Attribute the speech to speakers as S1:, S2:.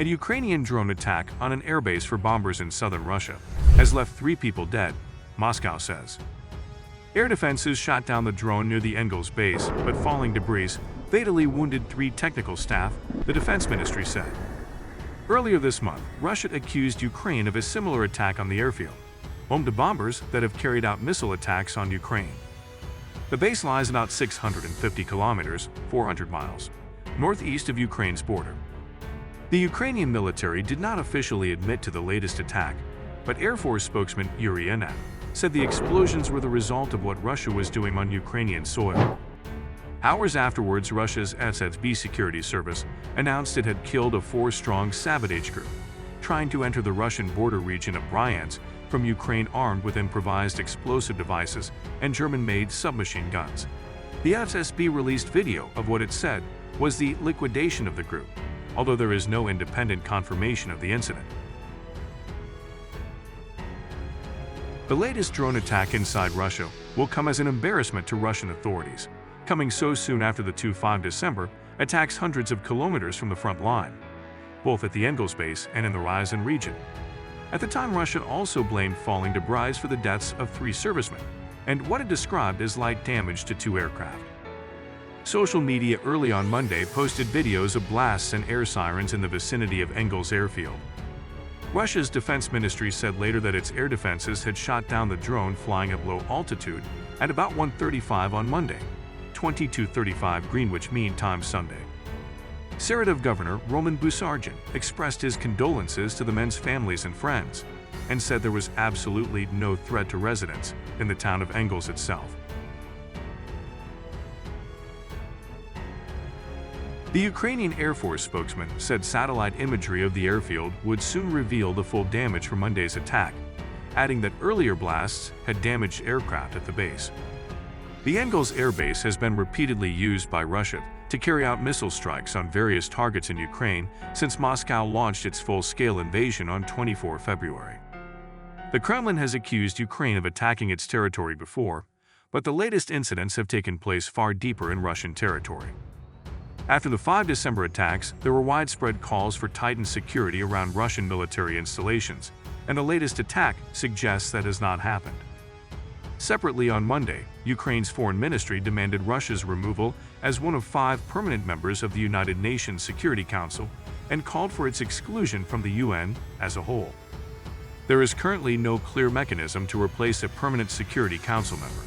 S1: A Ukrainian drone attack on an airbase for bombers in southern Russia has left 3 people dead, Moscow says. Air defenses shot down the drone near the Engels base, but falling debris fatally wounded 3 technical staff, the defense ministry said. Earlier this month, Russia accused Ukraine of a similar attack on the airfield, home to bombers that have carried out missile attacks on Ukraine. The base lies about 650 kilometers, 400 miles, northeast of Ukraine's border. The Ukrainian military did not officially admit to the latest attack, but Air Force spokesman Yuriy Ihnat said the explosions were the result of what Russia was doing on Ukrainian soil. Hours afterwards, Russia's FSB security service announced it had killed a 4-strong sabotage group trying to enter the Russian border region of Bryansk from Ukraine armed with improvised explosive devices and German-made submachine guns. The FSB released video of what it said was the liquidation of the group, although there is no independent confirmation of the incident. The latest drone attack inside Russia will come as an embarrassment to Russian authorities, coming so soon after the 5 December attacks hundreds of kilometers from the front line, both at the Engels base and in the Ryazan region. At the time, Russia also blamed falling debris for the deaths of 3 servicemen and what it described as light damage to 2 aircraft. Social media early on Monday posted videos of blasts and air sirens in the vicinity of Engels airfield. Russia's defense ministry said later that its air defenses had shot down the drone flying at low altitude at about 1:35 on Monday, 22:35 Greenwich Mean Time Sunday. Saratov Governor Roman Busargin expressed his condolences to the men's families and friends and said there was absolutely no threat to residents in the town of Engels itself. The Ukrainian Air Force spokesman said satellite imagery of the airfield would soon reveal the full damage from Monday's attack, adding that earlier blasts had damaged aircraft at the base. The Engels air base has been repeatedly used by Russia to carry out missile strikes on various targets in Ukraine since Moscow launched its full-scale invasion on 24 February. The Kremlin has accused Ukraine of attacking its territory before, but the latest incidents have taken place far deeper in Russian territory. After the 5 December attacks, there were widespread calls for tightened security around Russian military installations, and the latest attack suggests that has not happened. Separately on Monday, Ukraine's foreign ministry demanded Russia's removal as one of 5 permanent members of the United Nations Security Council and called for its exclusion from the UN as a whole. There is currently no clear mechanism to replace a permanent Security Council member.